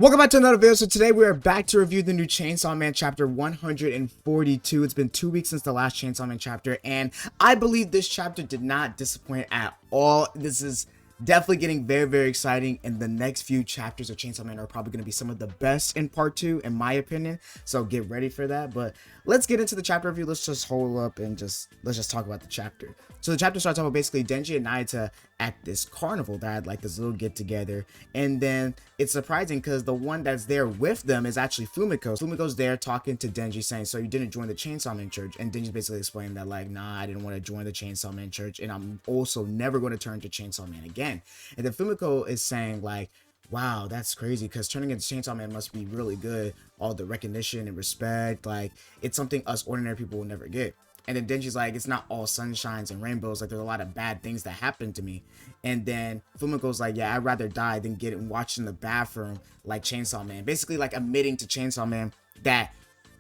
Welcome back to another video. So today we are back to review the new Chainsaw Man chapter 142. It's been 2 weeks since the last Chainsaw Man chapter, and I believe this chapter did not disappoint at all. This is definitely getting very exciting, and the next few chapters of Chainsaw Man are probably going to be some of the best in part 2 in my opinion, so get ready for that. But let's get into the chapter review. Let's just hold up and let's just talk about the chapter. So the chapter starts off with basically Denji and Naita at this carnival that had like this little get together, and then it's surprising because the one that's there with them is actually Fumiko. Fumiko's there talking to Denji, saying, so you didn't join the Chainsaw Man church? And Denji's basically explaining that like, nah, I didn't want to join the Chainsaw Man church, and I'm also never going to turn to Chainsaw Man again. And then Fumiko is saying like, wow, that's crazy, because turning into Chainsaw Man must be really good. All the recognition and respect, like it's something us ordinary people will never get. And then Denji's like, it's not all sunshines and rainbows, like there's a lot of bad things that happen to me. And then Fumiko's like, yeah, I'd rather die than get watched in the bathroom like Chainsaw Man, basically like admitting to Chainsaw Man that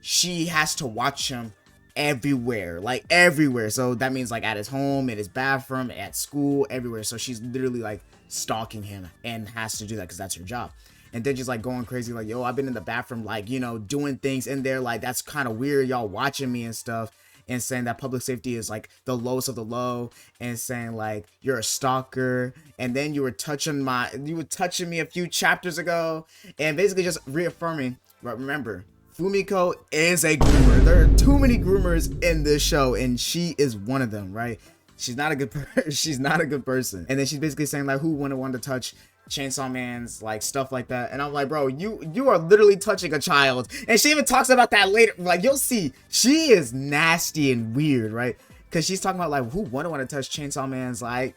she has to watch him everywhere, like everywhere. So that means like at his home, at his bathroom, at school, everywhere. So she's literally like stalking him and has to do that because that's her job. And Denji's like going crazy, like, yo, I've been in the bathroom, like, you know, doing things in there, like that's kind of weird, y'all watching me and stuff. And saying that public safety is like the lowest of the low, and saying like you're a stalker, and then you were touching me a few chapters ago, and basically just reaffirming. But remember, Fumiko is a groomer. There are too many groomers in this show, and she is one of them, right? She's not a good she's not a good person. And then she's basically saying like, who wouldn't want to touch Chainsaw Man's like stuff like that? And I'm like, bro, you are literally touching a child. And she even talks about that later. Like, you'll see, she is nasty and weird, right? Because she's talking about like, who wouldn't want to touch Chainsaw Man's like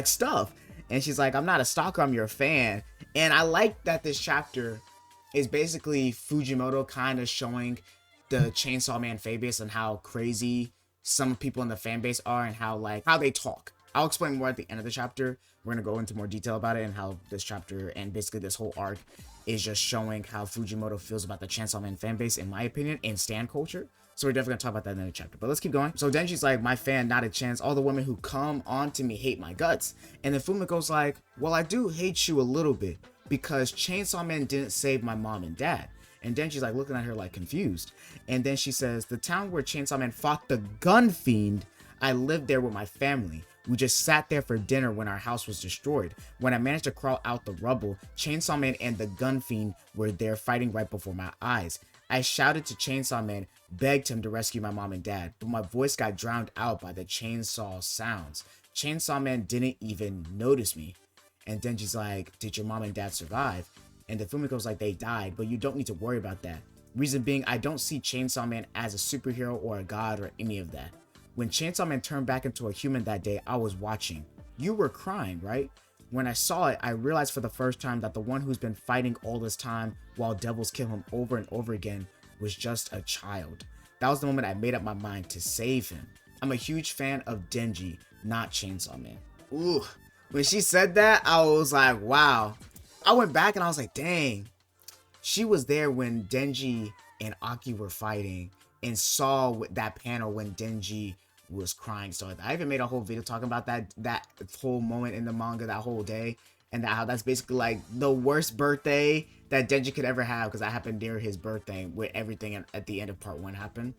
stuff? And she's like, I'm not a stalker, I'm your fan. And I like that this chapter is basically Fujimoto kind of showing the Chainsaw Man fan base and how crazy some people in the fan base are, and how they talk. I'll explain more at the end of the chapter. We're going to go into more detail about it, and how this chapter and basically this whole arc is just showing how Fujimoto feels about the Chainsaw Man fan base, in my opinion, and stan culture. So we're definitely going to talk about that in the chapter. But let's keep going. So Denji's like, my fan, not a chance. All the women who come on to me hate my guts. And then Fumiko's like, well, I do hate you a little bit, because Chainsaw Man didn't save my mom and dad. And Denji's like looking at her like confused. And then she says, the town where Chainsaw Man fought the gun fiend, I lived there with my family. We just sat there for dinner when our house was destroyed. When I managed to crawl out the rubble, Chainsaw Man and the gun fiend were there fighting right before my eyes. I shouted to Chainsaw Man, begged him to rescue my mom and dad, but my voice got drowned out by the chainsaw sounds. Chainsaw Man didn't even notice me. And Denji's like, did your mom and dad survive? And the Fumiko's like, they died, but you don't need to worry about that. Reason being, I don't see Chainsaw Man as a superhero or a god or any of that. When Chainsaw Man turned back into a human that day, I was watching. You were crying, right? When I saw it, I realized for the first time that the one who's been fighting all this time while devils kill him over and over again was just a child. That was the moment I made up my mind to save him. I'm a huge fan of Denji, not Chainsaw Man. Ooh, when she said that, I was like, wow. I went back and I was like, dang. She was there when Denji and Aki were fighting, and saw that panel when Denji was crying. So I even made a whole video talking about that whole moment in the manga, that whole day, and how that's basically like the worst birthday that Denji could ever have, because that happened near his birthday with everything at the end of part 1 happened.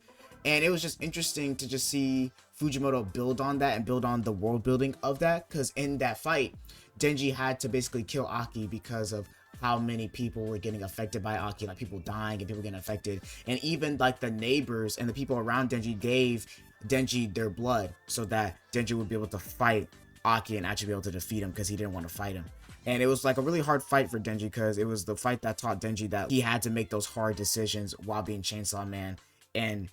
And it was just interesting to just see Fujimoto build on that and build on the world building of that, because in that fight, Denji had to basically kill Aki because of how many people were getting affected by Aki, like people dying and people getting affected. And even like the neighbors and the people around Denji gave Denji their blood so that Denji would be able to fight Aki and actually be able to defeat him, because he didn't want to fight him. And it was like a really hard fight for Denji, because it was the fight that taught Denji that he had to make those hard decisions while being Chainsaw Man. And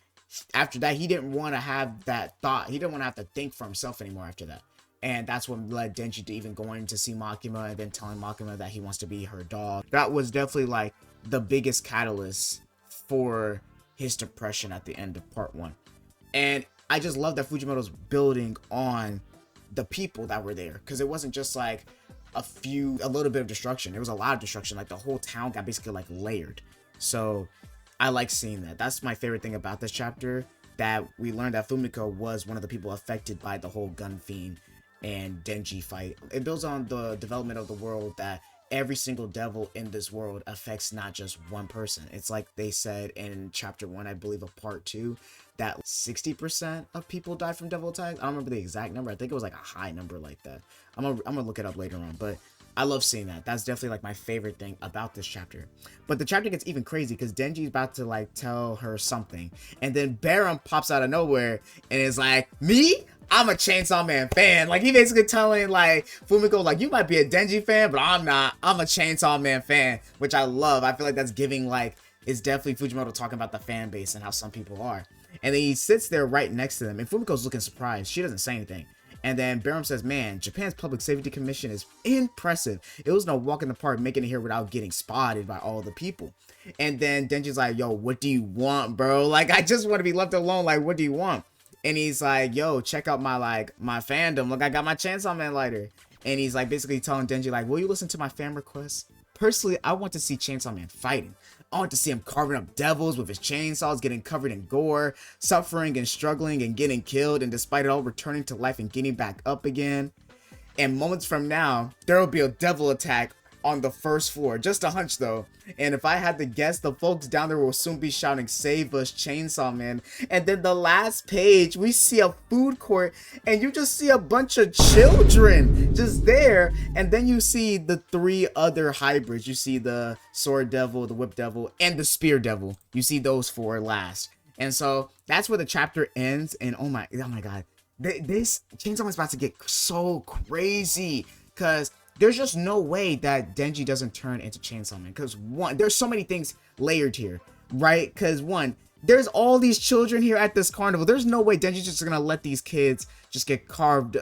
after that, he didn't want to have that thought. He didn't want to have to think for himself anymore after that. And that's what led Denji to even going to see Makima and then telling Makima that he wants to be her dog. That was definitely like the biggest catalyst for his depression at the end of part 1. And I just love that Fujimoto's building on the people that were there, because it wasn't just like a little bit of destruction. It was a lot of destruction. Like the whole town got basically like layered. So I like seeing that. That's my favorite thing about this chapter, that we learned that Fumiko was one of the people affected by the whole gun fiend and Denji fight. It builds on the development of the world that every single devil in this world affects not just one person. It's like they said in chapter 1, I believe, of part 2, that 60% of people die from devil attacks. I don't remember the exact number. I think it was like a high number like that. I'm gonna look it up later on, but I love seeing that. That's definitely like my favorite thing about this chapter. But the chapter gets even crazy because Denji's about to like tell her something, and then Barum pops out of nowhere and is like, "Me? I'm a Chainsaw Man fan." Like, he basically telling like Fumiko, like, you might be a Denji fan, but I'm not. I'm a Chainsaw Man fan, which I love. I feel like that's giving like, it's definitely Fujimoto talking about the fan base and how some people are. And then he sits there right next to them, and Fumiko's looking surprised. She doesn't say anything. And then Barum says, "Man, Japan's Public Safety Commission is impressive. It was no walk in the park making it here without getting spotted by all the people." And then Denji's like, "Yo, what do you want, bro? Like, I just want to be left alone. Like, what do you want?" And he's like, "Yo, check out my fandom. Look, I got my Chainsaw Man lighter." And he's like basically telling Denji, like, "Will you listen to my fan requests? Personally, I want to see Chainsaw Man fighting. I want to see him carving up devils with his chainsaws, getting covered in gore, suffering and struggling and getting killed, and despite it all, returning to life and getting back up again. And moments from now, there will be a devil attack on the first floor." Just a hunch though. "And if I had to guess, the folks down there will soon be shouting, 'Save us, Chainsaw Man.'" And then the last page, we see a food court, and you just see a bunch of children just there. And then you see the 3 other hybrids. You see the sword devil, the whip devil, and the spear devil. You see those 4 last. And so that's where the chapter ends. And oh my god, this Chainsaw Man's about to get so crazy, because there's just no way that Denji doesn't turn into Chainsaw Man. Because one, there's so many things layered here, right? Because one, there's all these children here at this carnival. There's no way Denji's just gonna let these kids just get carved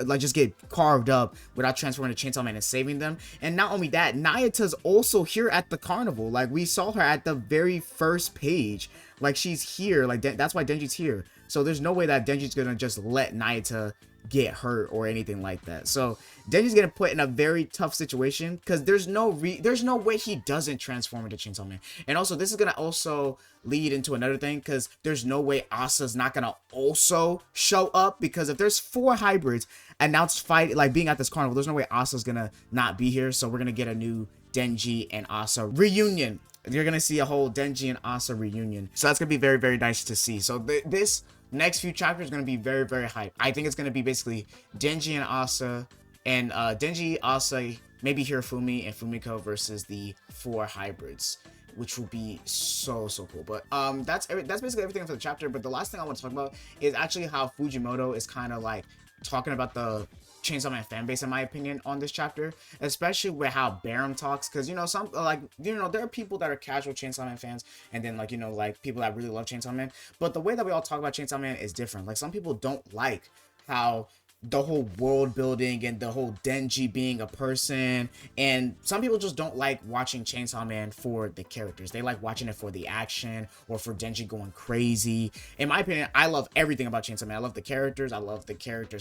up without transforming to Chainsaw Man and saving them. And not only that, Nayata's also here at the carnival. Like, we saw her at the very first page. Like, she's here. Like, that's why Denji's here. So there's no way that Denji's gonna just let Nayata get hurt or anything like that. So Denji's gonna put in a very tough situation, because there's no way he doesn't transform into Chainsaw Man. And also, this is gonna also lead into another thing, because there's no way Asa's not gonna also show up, because if there's 4 hybrids announced fight, like, being at this carnival, there's no way Asa's gonna not be here. So we're gonna get a new Denji and Asa reunion. You're gonna see a whole Denji and Asa reunion. So that's gonna be very, very nice to see. So this next few chapters is going to be very, very hype. I think it's going to be basically Denji and Asa, and Denji, Asa, maybe Hirofumi and Fumiko versus the 4 hybrids, which will be so cool. But that's basically everything for the chapter. But the last thing I want to talk about is actually how Fujimoto is kind of like talking about the Chainsaw Man fanbase, in my opinion, on this chapter, especially with how Barum talks. Because, you know, some, like, you know, there are people that are casual Chainsaw Man fans, and then, like, you know, like, people that really love Chainsaw Man. But the way that we all talk about Chainsaw Man is different. Like, some people don't like how the whole world building and the whole Denji being a person, and some people just don't like watching Chainsaw Man for the characters. They like watching it for the action or for Denji going crazy. In my opinion, I love everything about Chainsaw Man. I love the characters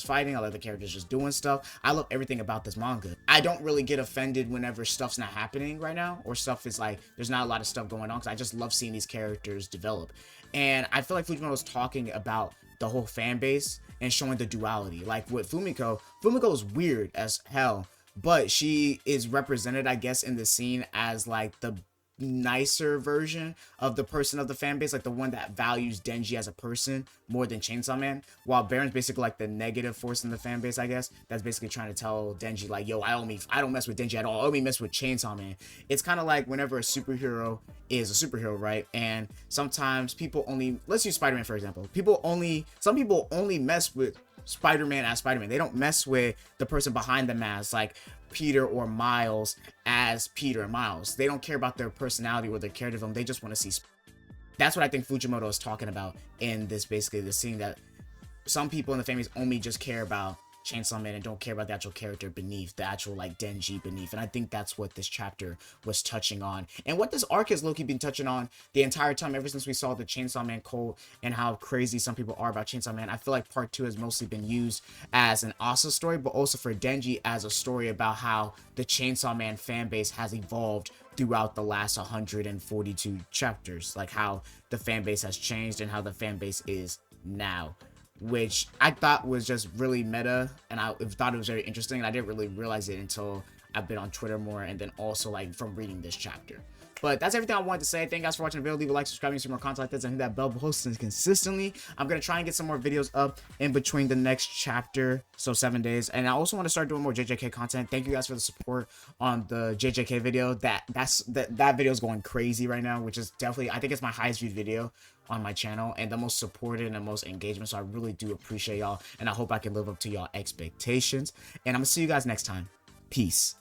fighting, I love the characters just doing stuff. I love everything about this manga. I don't really get offended whenever stuff's not happening right now, or stuff is like, there's not a lot of stuff going on, because I just love seeing these characters develop. And I feel like Fujimoto's talking about the whole fan base and showing the duality. Like with Fumiko is weird as hell, but she is represented, I guess, in the scene as like the nicer version of the person of the fan base, like the one that values Denji as a person more than Chainsaw Man, while Baron's basically like the negative force in the fan base, I guess, that's basically trying to tell Denji like, yo, I don't mess with Denji at all, I only mess with Chainsaw Man. It's kind of like whenever a superhero is a superhero, right? And sometimes people only, let's use Spider-Man for example, some people only mess with Spider-Man as Spider-Man. They don't mess with the person behind the mask, like Peter or Miles as Peter and Miles. They don't care about their personality or their character development. They just want to see. That's what I think Fujimoto is talking about in this, basically the scene, that some people in the families only just care about Chainsaw Man and don't care about the actual character beneath, the actual like Denji beneath. And I think that's what this chapter was touching on, and what this arc has low-key been touching on the entire time, ever since we saw the Chainsaw Man cult and how crazy some people are about Chainsaw Man. I feel like part 2 has mostly been used as an Asa story, but also for Denji as a story about how the Chainsaw Man fan base has evolved throughout the last 142 chapters, like how the fan base has changed and how the fan base is now. which I thought was just really meta, and I thought it was very interesting, and I didn't really realize it until I've been on Twitter more, and then also like from reading this chapter. But that's everything I wanted to say. Thank you guys for watching the video. Leave a like, subscribe, and see more content like this, and hit that bell posting consistently. I'm going to try and get some more videos up in between the next chapter, so 7 days. And I also want to start doing more JJK content. Thank you guys for the support on the JJK video. That video is going crazy right now, which is definitely, I think it's my highest viewed video on my channel and the most supported and the most engagement. So I really do appreciate y'all, and I hope I can live up to y'all expectations. And I'm going to see you guys next time. Peace.